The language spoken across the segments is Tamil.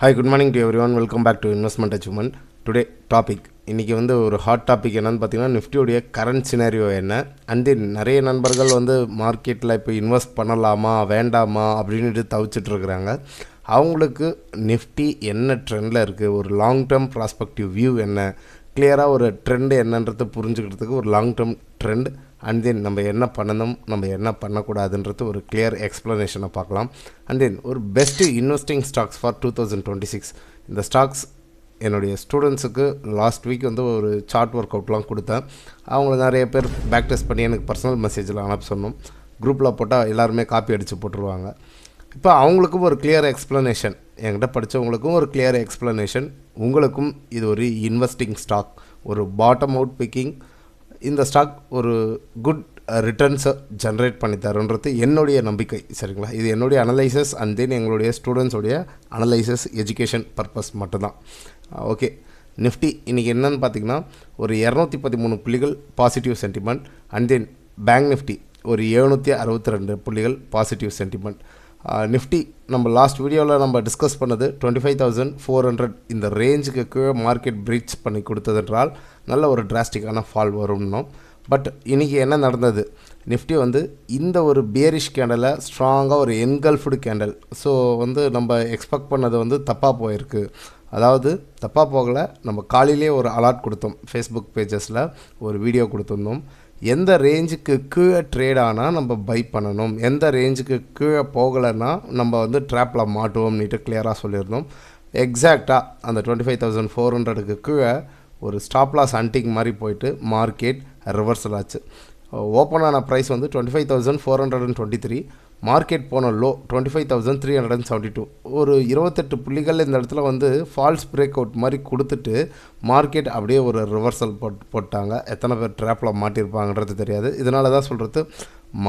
Hi, good morning to everyone. Welcome back to Investment&Achivement. Today topic இன்னைக்கு வந்து ஒரு ஹாட் டாபிக் என்னன்னு பார்த்தீங்கன்னா நிஃப்டியோடைய கரண்ட் சினாரியோ என்ன அண்ட் தென் நிறைய நண்பர்கள் வந்து மார்க்கெட்டில் இப்போ இன்வெஸ்ட் பண்ணலாமா வேண்டாமா அப்படின்ட்டு தவிச்சிட்டு இருக்கிறாங்க. அவங்களுக்கு நிஃப்டி என்ன ட்ரெண்டில் இருக்குது, ஒரு லாங் டேர்ம் ப்ராஸ்பெக்டிவ் வியூ என்ன, கிளியராக ஒரு ட்ரெண்டு என்னன்றது புரிஞ்சுக்கிறதுக்கு ஒரு long term trend and then நம்ம என்ன பண்ணணும் நம்ம என்ன பண்ணக்கூடாதுன்றது ஒரு கிளியர் எக்ஸ்ப்ளனேஷனை பார்க்கலாம். அண்ட் தென் ஒரு பெஸ்ட்டு இன்வெஸ்டிங் ஸ்டாக்ஸ் ஃபார் 2026 இந்த ஸ்டாக்ஸ் என்னுடைய ஸ்டூடெண்ட்ஸுக்கு லாஸ்ட் வீக் வந்து ஒரு சார்ட் ஒர்க் அவுட்லாம் கொடுத்தேன். அவங்கள நிறைய பேர் பேக் டெஸ்ட் பண்ணி எனக்கு பர்சனல் மெசேஜில் அனுப்ப சொன்னோம். குரூப்பில் போட்டால் எல்லாருமே காப்பி அடித்து போட்டுருவாங்க. இப்போ அவங்களுக்கும் ஒரு கிளியர் எக்ஸ்ப்ளனேஷன், என்கிட்ட படித்தவங்களுக்கும் ஒரு கிளியர் எக்ஸ்ப்ளனேஷன், உங்களுக்கும் இது ஒரு இன்வெஸ்டிங் ஸ்டாக், ஒரு பாட்டம் அவுட் பிக்கிங். இந்த ஸ்டாக் ஒரு குட் ரிட்டர்ன்ஸை ஜென்ரேட் பண்ணி தருன்றது என்னுடைய நம்பிக்கை. சரிங்களா, இது என்னுடைய அனலைசஸ் அண்ட் தென் எங்களுடைய ஸ்டூடெண்ட்ஸோடைய அனலைசஸ் எஜுகேஷன் பர்பஸ் மட்டும்தான். ஓகே, நிஃப்டி இன்றைக்கி என்னென்னு பார்த்திங்கன்னா ஒரு 213 புள்ளிகள் positive sentiment and then bank Nifty ஒரு 762 புள்ளிகள் பாசிட்டிவ் சென்டிமெண்ட். நிஃப்டி நம்ம லாஸ்ட் வீடியோவில் நம்ம டிஸ்கஸ் பண்ணது 25,400 இந்த ரேஞ்சுக்கு கீழே மார்க்கெட் பிரீச் பண்ணி கொடுத்ததென்றால் நல்ல ஒரு டிராஸ்டிக்கான ஃபால் வரும்னோம். பட் இன்றைக்கி என்ன நடந்தது, நிஃப்டி வந்து இந்த ஒரு பியரிஷ் கேண்டலை ஸ்ட்ராங்காக ஒரு என்கல்ஃப்டு கேண்டல். ஸோ வந்து நம்ம எக்ஸ்பெக்ட் பண்ணது வந்து தப்பாக போயிருக்கு. அதாவது தப்பாக போகலை, நம்ம காலையிலே ஒரு அலர்ட் கொடுத்தோம், ஃபேஸ்புக் பேஜஸில் ஒரு வீடியோ கொடுத்துருந்தோம். எந்த ரேஞ்சுக்கு கீழே ட்ரேட் ஆனால் நம்ம பை பண்ணணும், எந்த ரேஞ்சுக்கு கீழே போகலைன்னா நம்ம வந்து ட்ராப்பில் மாட்டுவோம்னுட்டு கிளியராக சொல்லியிருந்தோம். எக்ஸாக்டாக அந்த 25,400க்கு கீழே ஒரு ஸ்டாப் லாஸ் ஹண்டிங் மாதிரி போயிட்டு மார்க்கெட் ரிவர்சல் ஆச்சு. ஓப்பன் ஆன ப்ரைஸ் வந்து 25,423, மார்க்கெட் போன லோ 25,372. ஒரு 28 புள்ளிகள் இந்த இடத்துல வந்து ஃபால்ஸ் பிரேக் அவுட் மாதிரி கொடுத்துட்டு மார்க்கெட் அப்படியே ஒரு ரிவர்சல் போட்டாங்க. எத்தனை பேர் ட்ராப்பில் மாட்டியிருப்பாங்கன்றது தெரியாது. இதனால தான் சொல்கிறது,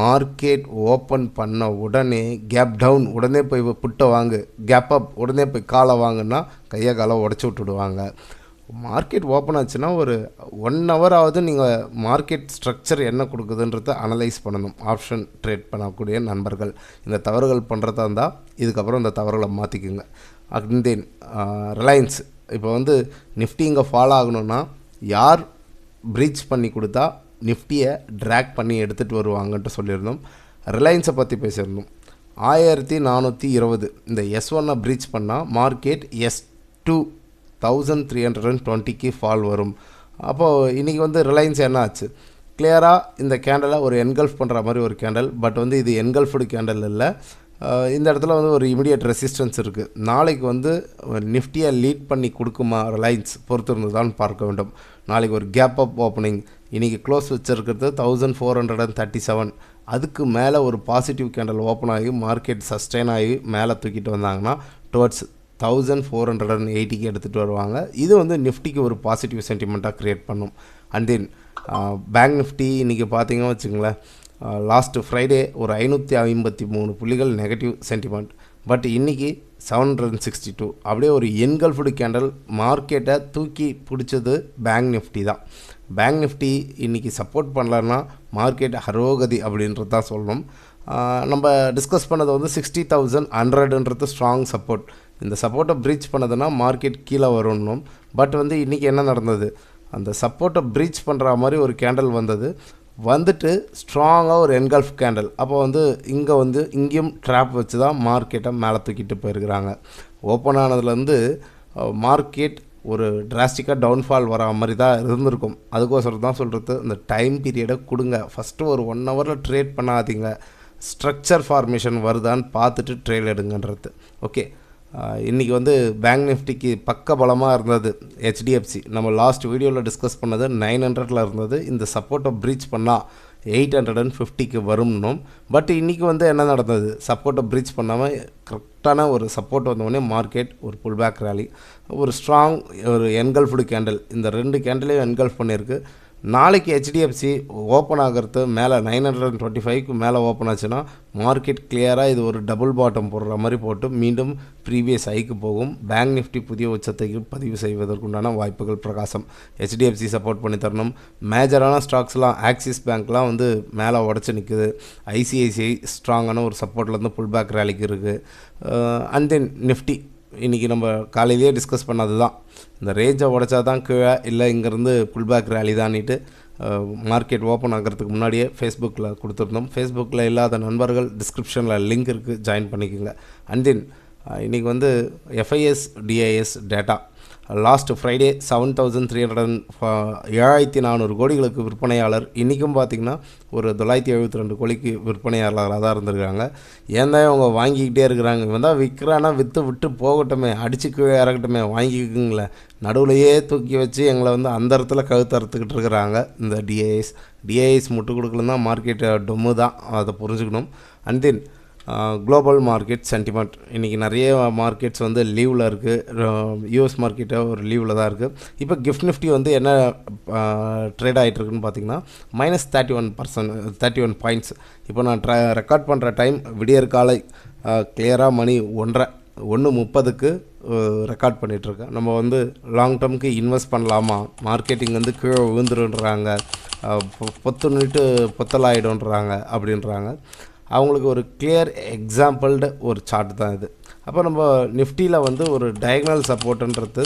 மார்க்கெட் ஓப்பன் பண்ண உடனே கேப் டவுன் உடனே போய் புட்டை வாங்கு, கேப் அப் உடனே போய் காலை வாங்குன்னா கையை காலை உடச்சி விட்டுடுவாங்க. மார்க்கெட் ஓப்பன் ஆச்சுன்னா ஒரு 1 hour ஆகுது நீங்கள் மார்க்கெட் ஸ்ட்ரக்சர் என்ன கொடுக்குதுன்றத அனலைஸ் பண்ணணும். ஆப்ஷன் ட்ரேட் பண்ணக்கூடிய நண்பர்கள் இந்த தவறுகள் பண்ணுறதா இருந்தால் இதுக்கப்புறம் இந்த தவறுகளை மாற்றிக்குங்க. அண்ட் தென் ரிலையன்ஸ் இப்போ வந்து நிஃப்டி இங்கே ஃபாலோ ஆகணும்னா யார் ப்ரீச் பண்ணி கொடுத்தா நிஃப்டியை ட்ராக் பண்ணி எடுத்துகிட்டு வருவாங்கன்ட்டு சொல்லியிருந்தோம். ரிலையன்ஸை பற்றி பேசியிருந்தோம். 1420 இந்த S1 ப்ரீச் பண்ணால் மார்க்கெட் S2 1320க்கு ஃபால் வரும். அப்போது இன்றைக்கி வந்து ரிலையன்ஸ் என்ன ஆச்சு, கிளியராக இந்த கேண்டலை ஒரு என்கல்ஃப் பண்ணுற மாதிரி ஒரு கேண்டல். பட் வந்து இது என்கல்ஃப்டு கேண்டல் இல்லை. இந்த இடத்துல வந்து ஒரு இமிடியட் ரெசிஸ்டன்ஸ் இருக்குது. நாளைக்கு வந்து நிஃப்டியை லீட் பண்ணி கொடுக்குமா ரிலையன்ஸ் பொறுத்திருந்து தான் பார்க்க வேண்டும். நாளைக்கு ஒரு கேப் அப் ஓப்பனிங், இன்றைக்கி க்ளோஸ் வச்சுருக்கிறது 1437. அதுக்கு மேலே ஒரு பாசிட்டிவ் கேண்டல் ஓப்பன் ஆகி மார்க்கெட் சஸ்டெயின் ஆகி மேலே தூக்கிட்டு வந்தாங்கன்னா டுவர்ட்ஸ் 1480க்கு எடுத்துகிட்டு வருவாங்க. இது வந்து நிஃப்டிக்கு ஒரு பாசிட்டிவ் சென்டிமெண்ட்டாக க்ரியேட் பண்ணும். அண்ட் தென் பேங்க் நிஃப்டி இன்றைக்கி பார்த்தீங்கன்னா வச்சுங்களேன், லாஸ்ட்டு ஃப்ரைடே ஒரு 553 புள்ளிகள் நெகட்டிவ் சென்டிமெண்ட். பட் இன்றைக்கி 762 அப்படியே ஒரு என்கல்ஃப்டு கேண்டல் மார்க்கெட்டை தூக்கி பிடிச்சது பேங்க் நிஃப்டி தான். பேங்க் நிஃப்டி இன்றைக்கி சப்போர்ட் பண்ணலன்னா மார்க்கெட் ஹரோகதி அப்படின்றது தான் சொல்லணும். நம்ம டிஸ்கஸ் பண்ணது வந்து 60,100ன்றது ஸ்ட்ராங் சப்போர்ட். இந்த சப்போர்ட்டை ப்ரீச் பண்ணதுன்னா மார்க்கெட் கீழே வரணும். பட் வந்து இன்றைக்கி என்ன நடந்தது, அந்த சப்போர்ட்டை ப்ரீச் பண்ணுற மாதிரி ஒரு கேண்டல் வந்துட்டு ஸ்ட்ராங்காக ஒரு என்கல்ஃப் கேண்டல். அப்போ வந்து இங்கே வந்து இங்கேயும் ட்ராப் வச்சு தான் மார்க்கெட்டை மேலே தூக்கிட்டு போயிருக்கிறாங்க. ஓப்பன் ஆனதுலேருந்து மார்க்கெட் ஒரு டிராஸ்டிக்காக டவுன்ஃபால் வர மாதிரி தான் இருந்திருக்கும். அதுக்கோசரம் தான் சொல்கிறது, இந்த டைம் பீரியடை கொடுங்க. ஃபஸ்ட்டு ஒரு 1 hour ட்ரேட் பண்ணாதீங்க, ஸ்ட்ரக்சர் ஃபார்மேஷன் வருதான்னு பார்த்துட்டு ட்ரேட் எடுங்கன்றது. ஓகே, இன்றைக்கி வந்து பேங்க் நிஃப்டிக்கு பக்க பலமாக இருந்தது HDFC. நம்ம லாஸ்ட் வீடியோவில் டிஸ்கஸ் பண்ணது 900ல் இருந்தது. இந்த சப்போர்ட்டை ப்ரீச் பண்ணால் 850க்கு வரும்னும். பட் இன்றைக்கி வந்து என்ன நடந்தது, சப்போர்ட்டை ப்ரீச் பண்ணாமல் கரெக்டான ஒரு சப்போர்ட் வந்தோடனே மார்க்கெட் ஒரு புல் பேக் ரேலி, ஒரு ஸ்ட்ராங் ஒரு என்கல்ஃப்டு கேண்டல். இந்த 2 கேண்டலையும் என்கல்ஃப் பண்ணியிருக்கு. நாளைக்கு HDFC ஓப்பன் ஆகிறது மேலே 925க்கு மேலே ஓப்பன் ஆச்சுன்னா மார்க்கெட் கிளியராக இது ஒரு டபுள் பாட்டம் போடுற மாதிரி போட்டு மீண்டும் ப்ரீவியஸ் ஹைக்கு போகும். பேங்க் நிஃப்டி புதிய உச்சத்தைக்கு பதிவு செய்வதற்குண்டான வாய்ப்புகள் பிரகாசம். HDFC சப்போர்ட் பண்ணி தரணும். மேஜரான ஸ்டாக்ஸ்லாம் ஆக்சிஸ் பேங்க்லாம் வந்து மேலே உடச்சி நிற்குது. ICICI ஸ்ட்ராங்கான ஒரு சப்போர்ட்லேருந்து புல் பேக் ரேலிக்கு இருக்குது. அண்ட் தென் நிஃப்டி இன்றைக்கி நம்ம காலையிலேயே டிஸ்கஸ் பண்ணது தான். இந்த ரேஞ்சை உடைச்சா தான் கீழே, இல்லை இங்கேருந்து புல் பேக் ரேலி தான்னிட்டு மார்க்கெட் ஓப்பன் ஆகிறதுக்கு முன்னாடியே ஃபேஸ்புக்கில் கொடுத்துருந்தோம். ஃபேஸ்புக்கில் இல்லாத நண்பர்கள் டிஸ்கிரிப்ஷனில் லிங்க் இருக்குது, ஜாயின் பண்ணிக்கோங்க. அண்ட் தென் இன்றைக்கி வந்து FIs DIS data last Friday 7,400 கோடிகளுக்கு விற்பனையாளர். இன்றைக்கும் பார்த்திங்கன்னா ஒரு 972 கோடிக்கு விற்பனையாளராக தான் இருந்திருக்காங்க. ஏன் தான் இவங்க வாங்கிக்கிட்டே இருக்கிறாங்க? இவன் தான் விற்கிறானா விற்று போகட்டுமே, அடித்து கீழே இறக்கட்டுமே, வாங்கிக்குங்களேன். நடுவுலையே தூக்கி வச்சு எங்களை வந்து அந்த இடத்துல கழுத்தறுத்துக்கிட்டு இருக்கிறாங்க. இந்த டிஐஎஸ் முட்டு கொடுக்கலன்னா மார்க்கெட் டொம்மு தான், அதை புரிஞ்சுக்கணும். And then global market sentiment. இன்றைக்கி நிறைய மார்க்கெட்ஸ் வந்து லீவில் இருக்குது. யூஎஸ் மார்க்கெட்டை ஒரு லீவில் தான் இருக்குது. இப்போ கிஃப்ட் நிஃப்டி வந்து என்ன ட்ரேட் ஆகிட்டுருக்குன்னு பார்த்தீங்கன்னா -31 பாயிண்ட்ஸ். இப்போ நான் ரெக்கார்ட் பண்ணுற டைம் விடியற் காலை கிளியராக மணி 1:30க்கு ரெக்கார்ட் பண்ணிகிட்ருக்கேன். நம்ம வந்து லாங் டேர்முக்கு இன்வெஸ்ட் பண்ணலாமா, மார்க்கெட்டிங் வந்து கீழே விழுந்துருன்றாங்க, பொத்துன்னுட்டு பொத்தலாயிடுன்றாங்க அப்படின்றாங்க. அவங்களுக்கு ஒரு கிளியர் எக்ஸாம்பிள்டு ஒரு சார்ட் தான் இது. அப்போ நம்ம நிஃப்டியில் வந்து ஒரு டயக்னல் சப்போர்ட்டுன்றது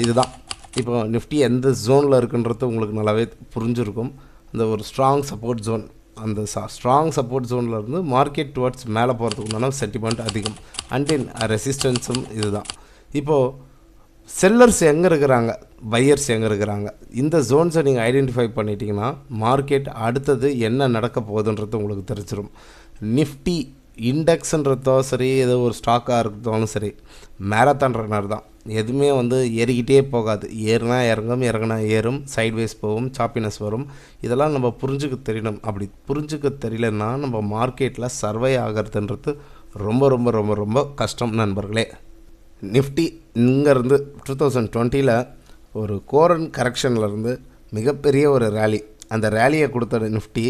இதுதான். இப்போ நிஃப்டி எந்த ஜோனில் இருக்குன்றது உங்களுக்கு நல்லாவே புரிஞ்சிருக்கும். அந்த ஒரு ஸ்ட்ராங் சப்போர்ட் ஜோன், அந்த ஸ்ட்ராங் சப்போர்ட் ஜோனில் இருந்து மார்க்கெட் டுவர்ட்ஸ் மேலே போகிறதுக்கு உண்டான சென்டிமெண்ட் அதிகம். அண்ட் தென் ரெசிஸ்டன்ஸும் இதுதான். இப்போது செல்லர்ஸ் எங்கே இருக்கிறாங்க, பையர்ஸ் எங்கே இருக்கிறாங்க, இந்த ஜோன்ஸை நீங்கள் ஐடென்டிஃபை பண்ணிட்டீங்கன்னா மார்க்கெட் அடுத்தது என்ன நடக்க போகுதுன்றது உங்களுக்கு தெரிஞ்சிடும். நிஃப்டி இண்டெக்ஸுன்றதோ சரி, ஏதோ ஒரு ஸ்டாக்காக இருக்கிறதாலும் சரி, மேரத்தான் ரன்னர் தான். எதுவுமே வந்து ஏறிக்கிட்டே போகாது. ஏறுனா இறங்கும், இறங்கினா ஏறும், சைட்வேஸ் போகும், சாப்பினஸ் வரும். இதெல்லாம் நம்ம புரிஞ்சுக்க தெரியணும். அப்படி புரிஞ்சுக்க தெரியலன்னா நம்ம மார்க்கெட்டில் சர்வை ஆகிறதுன்றது ரொம்ப ரொம்ப ரொம்ப ரொம்ப கஷ்டம் நண்பர்களே. நிஃப்டி இங்கேருந்து 2020 ஒரு கோரன் கரெக்ஷன்லேருந்து மிகப்பெரிய ஒரு ரேலி, அந்த ரேலியை கொடுத்த நிஃப்டி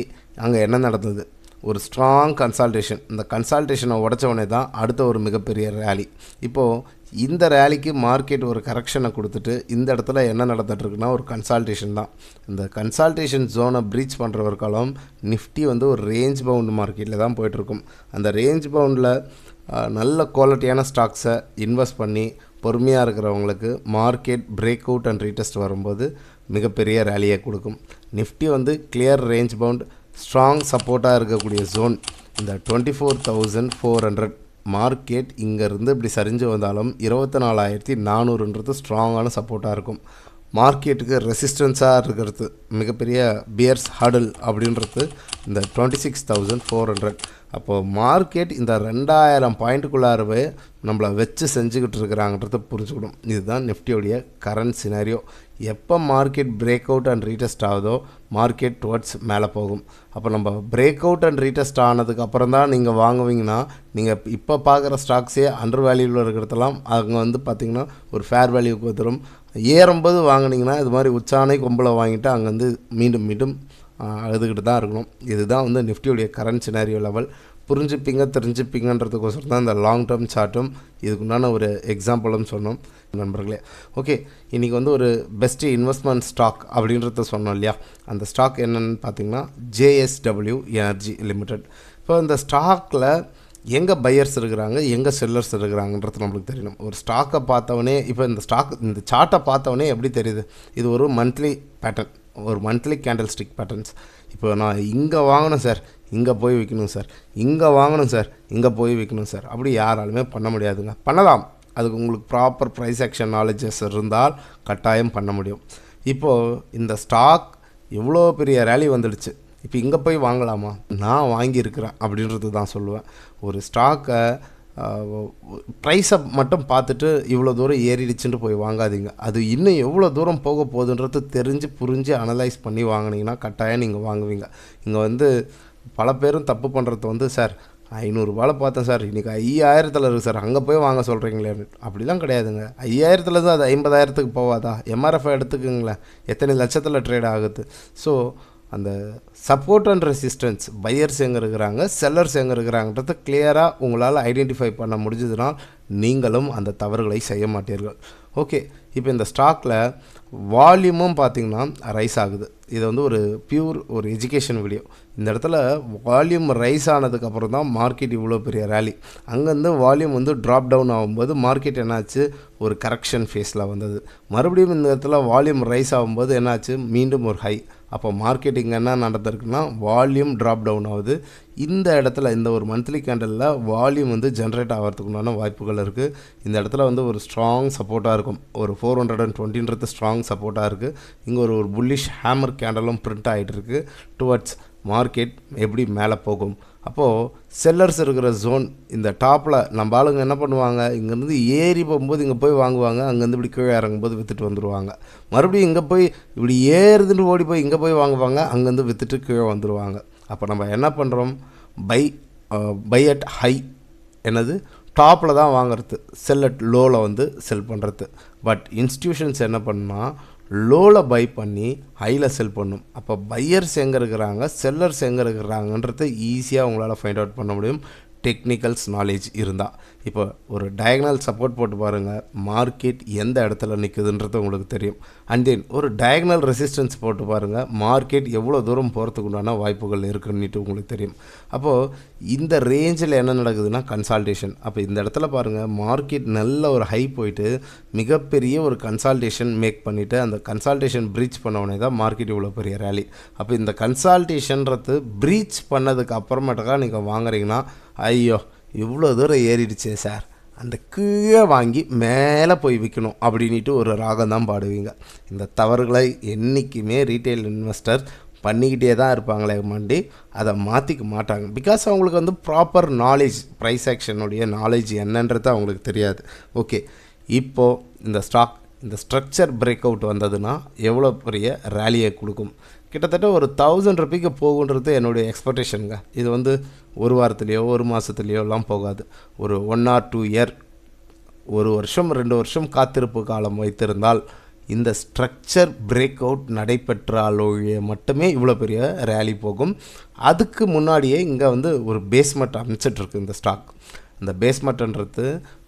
அங்கே என்ன நடந்தது? ஒரு ஸ்ட்ராங் கன்சால்டேஷன். இந்த கன்சால்டேஷனை உடச்சவனே தான் அடுத்த ஒரு மிகப்பெரிய ரேலி. இப்போது இந்த ரேலிக்கு மார்க்கெட் ஒரு கரெக்ஷனை கொடுத்துட்டு இந்த இடத்துல என்ன நடந்துகிட்ருக்குன்னா ஒரு கன்சால்டேஷன் தான். இந்த கன்சால்டேஷன் ஜோனை ப்ரீச் பண்ணுறவர்காலம் நிஃப்டி வந்து ஒரு ரேஞ்ச் பவுண்ட் மார்க்கெட்டில் தான் போய்ட்டுருக்கும். அந்த ரேஞ்ச் பவுண்டில் நல்ல குவாலிட்டியான ஸ்டாக்ஸை இன்வெஸ்ட் பண்ணி பொறுமையாக இருக்கிறவங்களுக்கு market break out and retest வரும்போது மிகப்பெரிய ரேலியை கொடுக்கும். நிஃப்டி வந்து கிளியர் ரேஞ்ச் பவுண்ட், ஸ்ட்ராங் சப்போர்ட்டாக இருக்கக்கூடிய ஜோன் இந்த 24,400. மார்க்கெட் இங்கேருந்து இப்படி சரிஞ்சு வந்தாலும் 24,400ன்றது ஸ்ட்ராங்கான சப்போர்ட்டாக இருக்கும். மார்க்கெட்டுக்கு ரெசிஸ்டன்ஸாக இருக்கிறது மிகப்பெரிய பியர்ஸ் ஹடல் அப்படின்றது இந்த 26,400. அப்போது மார்க்கெட் இந்த 2,000 பாயிண்ட்டுக்குள்ளாரவே நம்மளை வச்சு செஞ்சுக்கிட்டு இருக்கிறாங்கன்றத புரிஞ்சுக்கணும். இதுதான் நிஃப்டியோடைய கரண்ட் சினாரியோ. எப்போ market break out and retest ஆகுதோ மார்க்கெட் டுவர்ட்ஸ் மேலே போகும். அப்போ நம்ம பிரேக் அவுட் அண்ட் ரீடெஸ்ட் ஆனதுக்கு அப்புறம் தான் நீங்கள் வாங்குவீங்கன்னா, நீங்கள் இப்போ பார்க்குற ஸ்டாக்ஸே அண்டர் வேல்யூவில் இருக்கிறதெல்லாம் அங்கே வந்து பார்த்திங்கன்னா ஒரு ஃபேர் வேல்யூக்கு வந்துடும். ஏறும்போது வாங்கினீங்கன்னா இது மாதிரி உச்சானை கொம்பில் வாங்கிட்டு அங்கேருந்து மீண்டும் மீண்டும் அழுதுகிட்டு தான் இருக்கணும். இதுதான் வந்து நிஃப்டியோடைய கரண்ட் சினாரியோ லெவல். புரிஞ்சுப்பீங்க தெரிஞ்சுப்பீங்கன்றதுக்கோசரம் தான் இந்த லாங் டேர்ம் சார்ட்டும் இதுக்குண்டான ஒரு எக்ஸாம்பிளும் சொன்னோம் நண்பர்களே. ஓகே, இன்றைக்கி வந்து ஒரு பெஸ்ட்டு இன்வெஸ்ட்மெண்ட் ஸ்டாக் அப்படின்றத சொன்னோம் இல்லையா? அந்த ஸ்டாக் என்னென்னு பார்த்தீங்கன்னா JSW Energy லிமிடெட். இப்போ இந்த ஸ்டாக்கில் எங்கே பையர்ஸ் இருக்கிறாங்க, எங்கே செல்லர்ஸ் இருக்கிறாங்கன்றது நம்மளுக்கு தெரியணும். ஒரு ஸ்டாக்கை பார்த்தவொடனே, இப்போ இந்த சார்ட்டை பார்த்தவொடனே எப்படி தெரியுது? இது ஒரு மந்த்லி பேட்டர்ன், ஒரு மந்த்லி கேண்டில் ஸ்டிக் பேட்டர்ன்ஸ். இப்போ நான் இங்கே வாங்கணும் சார், இங்கே போய் விற்கணும் சார், இங்கே வாங்கணும் சார், இங்கே போய் விற்கணும் சார், அப்படி யாராலுமே பண்ண முடியாதுங்க. பண்ணலாம், அதுக்கு உங்களுக்கு ப்ராப்பர் ப்ரைஸ் ஆக்ஷன் நாலேஜஸ் இருந்தால் கட்டாயம் பண்ண முடியும். இப்போது இந்த ஸ்டாக் எவ்வளோ பெரிய ரேலி வந்துடுச்சு, இப்போ இங்கே போய் வாங்கலாமா? நான் வாங்கியிருக்கிறேன் அப்படின்றது தான் சொல்லுவேன். ஒரு ஸ்டாக்கை ப்ரைஸை மட்டும் பார்த்துட்டு இவ்வளோ தூரம் ஏறிடுச்சுன்னு போய் வாங்காதீங்க. அது இன்னும் எவ்வளோ தூரம் போக போகுதுன்றது தெரிஞ்சு புரிஞ்சு அனலைஸ் பண்ணி வாங்கினீங்கன்னா கட்டாயம் நீங்கள் வாங்குவீங்க. இங்கே வந்து பல பேரும் தப்பு பண்ணுறது வந்து, சார் 500 பார்த்தேன் சார், இன்றைக்கி 5000 இருக்குது சார், அங்கே போய் வாங்க சொல்கிறீங்களே. அப்படிலாம் கிடையாதுங்க. 5000 அது 50,000 போவாதா? MRF எடுத்துக்குங்களேன், எத்தனை லட்சத்தில் ட்ரேட் ஆகுது. ஸோ அந்த சப்போர்ட் அண்ட் ரெசிஸ்டன்ஸ், பையர்ஸ் எங்கே இருக்கிறாங்க, செல்லர்ஸ் எங்கே இருக்கிறாங்கன்றது கிளியராக உங்களால் ஐடென்டிஃபை பண்ண முடிஞ்சதுனால் நீங்களும் அந்த தவறுகளை செய்ய மாட்டீர்கள். ஓகே, இப்போ இந்த ஸ்டாக்கில் வால்யூமும் பார்த்திங்கன்னா ரைஸ் ஆகுது. இது வந்து ஒரு பியூர் ஒரு எஜுகேஷன் வீடியோ. இந்த இடத்துல வால்யூம் ரைஸ் ஆனதுக்கப்புறம் தான் மார்க்கெட் இவ்வளோ பெரிய ரேலி. அங்கேருந்து வால்யூம் வந்து ட்ராப் டவுன் ஆகும்போது மார்க்கெட் என்னாச்சு, ஒரு கரெக்ஷன் ஃபேஸில் வந்தது. மறுபடியும் இந்த இடத்துல வால்யூம் ரைஸ் ஆகும்போது என்னாச்சு, மீண்டும் ஒரு ஹை. அப்போ மார்க்கெட் இங்கே என்ன நடந்திருக்குன்னா வால்யூம் ட்ராப் டவுன் ஆகுது. இந்த இடத்துல இந்த ஒரு மந்த்லி கேண்டலில் வால்யூம் வந்து ஜென்ரேட் ஆகிறதுக்குண்டான வாய்ப்புகள் இருக்குது. இந்த இடத்துல வந்து ஒரு ஸ்ட்ராங் சப்போர்ட்டாக இருக்கும். ஒரு 420ன்றது ஸ்ட்ராங் சப்போர்ட்டாக இருக்குது. இங்கே ஒரு புல்லிஷ் ஹேமர் கேண்டலும் பிரிண்ட் ஆகிட்டு இருக்குது. டுவர்ட்ஸ் மார்க்கெட் எப்படி மேலே போகும். அப்போது செல்லர்ஸ் இருக்கிற ஜோன் இந்த டாப்பில் நம்ம ஆளுங்க என்ன பண்ணுவாங்க, இங்கேருந்து ஏறி போகும்போது இங்கே போய் வாங்குவாங்க, அங்கேருந்து இப்படி கீழே இறங்கும்போது விற்றுட்டு வந்துடுவாங்க. மறுபடியும் இங்கே போய் இப்படி ஏறுதுன்னு ஓடி போய் இங்கே போய் வாங்குவாங்க, அங்கேருந்து விற்றுட்டு கீழே வந்துடுவாங்க. அப்போ நம்ம என்ன பண்ணுறோம், பை அட் ஹை, என்னது டாப்பில் தான் வாங்குறது, செல் அட் லோவில் வந்து செல் பண்ணுறது. பட் இன்ஸ்டிடியூஷன்ஸ் என்ன பண்ணால் லோவில் பை பண்ணி ஹையில் செல் பண்ணும். அப்போ பையர்ஸ் எங்கே இருக்கிறாங்க, செல்லர்ஸ் எங்கே இருக்கிறாங்கன்றது ஈஸியாக உங்களால் ஃபைண்ட் அவுட் பண்ண முடியும், டெக்னிக்கல்ஸ் நாலேஜ் இருந்தால். இப்போ ஒரு டயகனல் சப்போர்ட் போட்டு பாருங்கள், மார்க்கெட் எந்த இடத்துல நிற்குதுன்றது உங்களுக்கு தெரியும். அண்ட் தென் ஒரு டயகனல் ரெசிஸ்டன்ஸ் போட்டு பாருங்கள், மார்க்கெட் எவ்வளோ தூரம் போகிறதுக்கு உண்டான வாய்ப்புகள் இருக்குன்னுட்டு உங்களுக்கு தெரியும். அப்போது இந்த ரேஞ்சில் என்ன நடக்குதுன்னா கன்சால்டேஷன். அப்போ இந்த இடத்துல பாருங்கள், மார்க்கெட் நல்ல ஒரு ஹை போயிட்டு மிகப்பெரிய ஒரு கன்சால்டேஷன் மேக் பண்ணிவிட்டு அந்த கன்சால்டேஷன் ப்ரீச் பண்ணவுடனே தான் மார்க்கெட் இவ்வளோ பெரிய ரேலி. அப்போ இந்த கன்சால்டேஷன்றது ப்ரீச் பண்ணதுக்கு அப்புறமேட்டுக்கா நீங்கள் வாங்குறீங்கன்னா, ஐயோ இவ்வளோ தூரம் ஏறிடுச்சே சார், அந்த கீழே வாங்கி மேலே போய் விற்கணும் அப்படின்ட்டு ஒரு ராகம் தான் பாடுவீங்க. இந்த தவறுகளை என்றைக்குமே ரீட்டைல் இன்வெஸ்டர் பண்ணிக்கிட்டே தான் இருப்பாங்களே மாண்டி, அதை மாற்றிக்க மாட்டாங்க. பிகாஸ் அவங்களுக்கு வந்து ப்ராப்பர் நாலேஜ், ப்ரைஸ் ஆக்ஷனுடைய நாலேஜ் என்னன்றது அவங்களுக்கு தெரியாது. ஓகே, இப்போது இந்த ஸ்ட்ரக்சர் பிரேக் அவுட் வந்ததுன்னா எவ்வளோ பெரிய ரேலியை கொடுக்கும். கிட்டத்தட்ட ஒரு 1000 ரூபாய்க்கு போகுன்றது என்னுடைய எக்ஸ்பெக்டேஷனுங்க. இது வந்து ஒரு வாரத்துலேயோ ஒரு மாதத்துலேயோலாம் போகாது. ஒரு 1 or 2 இயர், ஒரு வருஷம் 2 வருஷம் காத்திருப்பு காலம் வைத்திருந்தால் இந்த ஸ்ட்ரக்சர் பிரேக் அவுட் நடைபெற்றாலொழிய மட்டுமே இவ்வளோ பெரிய ரேலி போகும். அதுக்கு முன்னாடியே இங்கே வந்து ஒரு பேஸ்மெண்ட் அமைச்சிட்ருக்கு இந்த ஸ்டாக். இந்த பேஸ்மெண்ட்ன்றது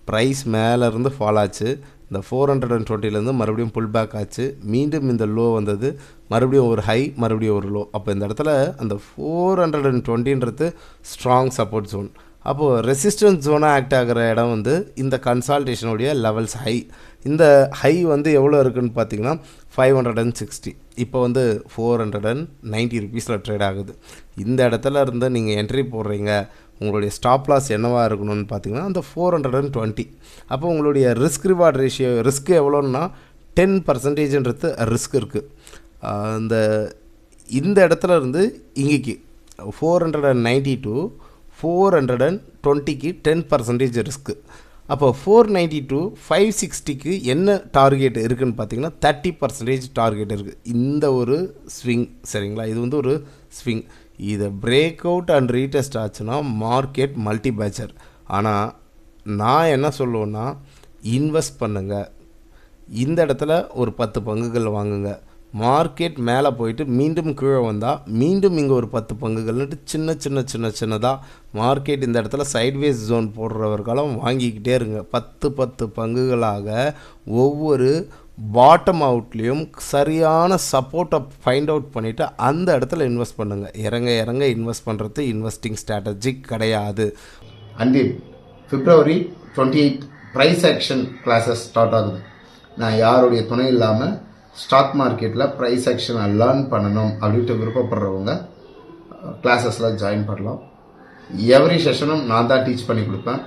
ப்ரைஸ் மேலேருந்து ஃபால் ஆச்சு, இந்த 420லேருந்து மறுபடியும் புல் பேக் ஆச்சு, மீண்டும் இந்த லோ வந்தது, மறுபடியும் ஒரு ஹை, மறுபடியும் ஒரு லோ. அப்போ இந்த இடத்துல அந்த 420ன்றது ஸ்ட்ராங் சப்போர்ட் ஜோன். அப்போது ரெசிஸ்டன்ஸ் ஜோனாக ஆக்ட் ஆகிற இடம் வந்து இந்த கன்சால்டேஷனுடைய லெவல்ஸ் ஹை. இந்த ஹை வந்து எவ்வளோ இருக்குதுன்னு பார்த்தீங்கன்னா 560. இப்போ வந்து 490 ருபீஸில் ட்ரேட் ஆகுது. இந்த இடத்துல இருந்து நீங்கள் என்ட்ரி போடுறீங்க, உங்களுடைய ஸ்டாப் லாஸ் என்னவாக இருக்கணும்னு பார்த்தீங்கன்னா அந்த 420. அப்போ உங்களுடைய ரிஸ்க் ரிவார்ட் ரேஷியோ, ரிஸ்க் எவ்வளோன்னா 10%ன்றது ரிஸ்க் இருக்குது. இந்த இடத்துல இருந்து இங்கேக்கு 490 to 420க்கு 10% ரிஸ்க்கு. அப்போ 490 to 560க்கு என்ன டார்கெட் இருக்குதுன்னு பார்த்தீங்கன்னா 30% டார்கெட் இருக்குது. இந்த ஒரு ஸ்விங், சரிங்களா, இது வந்து ஒரு ஸ்விங். இதை பிரேக் அவுட் அண்ட் ரீடெஸ்ட் ஆச்சுன்னா மார்க்கெட் மல்டிபேஜர். ஆனால் நான் என்ன சொல்லுவேன்னா, இன்வெஸ்ட் பண்ணுங்கள். இந்த இடத்துல ஒரு 10 பங்குகள் வாங்குங்க. மார்க்கெட் மேலே போயிட்டு மீண்டும் கீழே வந்தால் மீண்டும் இங்கே ஒரு 10 பங்குகள்னுட்டு சின்னதாக மார்க்கெட் இந்த இடத்துல சைட்வேஸ் ஜோன் போடுறவர்களும் வாங்கிக்கிட்டே இருங்க. 10 பங்குகளாக ஒவ்வொரு பாட்டம் அவுட்லேயும் சரியான சப்போர்ட்டை ஃபைண்ட் அவுட் பண்ணிவிட்டு அந்த இடத்துல இன்வெஸ்ட் பண்ணுங்கள். இறங்க இன்வெஸ்ட் பண்ணுறது இன்வெஸ்டிங் ஸ்ட்ராட்டஜி கிடையாது. And February 28 price action classes start ஆகுது. நான் யாருடைய துணை இல்லாமல் ஸ்டாக் மார்க்கெட்டில் ப்ரைஸ் ஆக்ஷனை லேர்ன் பண்ணணும் அப்படின்ட்டு விருப்பப்படுறவங்க கிளாஸஸில் ஜாயின் பண்ணலாம். எவ்ரி செஷனும் நான் தான் டீச் பண்ணி கொடுப்பேன்.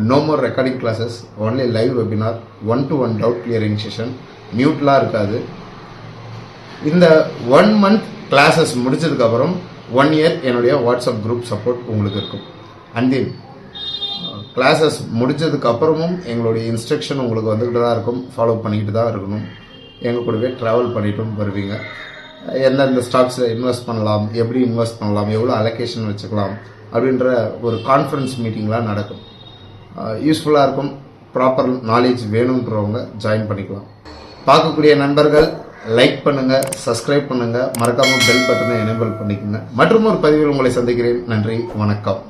No more recording classes, only live webinar, 1-to-1 doubt clearing session, மியூட்லாம் இருக்காது. இந்த 1 month கிளாஸஸ் முடிச்சதுக்கப்புறம் 1 year என்னுடைய வாட்ஸ்அப் குரூப் சப்போர்ட் உங்களுக்கு இருக்கும். அண்ட் தென் கிளாஸஸ் முடிச்சதுக்கப்புறமும் எங்களுடைய இன்ஸ்ட்ரக்ஷன் உங்களுக்கு வந்துக்கிட்டு தான் இருக்கும், ஃபாலோ பண்ணிக்கிட்டு தான் இருக்கணும். எங்கள் கூடவே ட்ராவல் பண்ணிட்டும் வருவீங்க. எந்தெந்த ஸ்டாக்ஸில் இன்வெஸ்ட் பண்ணலாம், எப்படி இன்வெஸ்ட் பண்ணலாம், எவ்வளோ அலோகேஷன் வச்சுக்கலாம் அப்படின்ற ஒரு கான்ஃபரன்ஸ் மீட்டிங்லாம் நடக்கும். யூஸ்ஃபுல்லாக இருக்கும். ப்ராப்பர் நாலேஜ் வேணுன்றவங்க ஜாயின் பண்ணிக்கலாம். பார்க்கக்கூடிய நண்பர்கள் லைக் பண்ணுங்கள், சப்ஸ்கிரைப் பண்ணுங்கள், மறக்காமல் பெல் பட்டனை எனேபிள் பண்ணிக்கோங்க. மற்றும் ஒரு பதிவில் உங்களை சந்திக்கிறேன். நன்றி, வணக்கம்.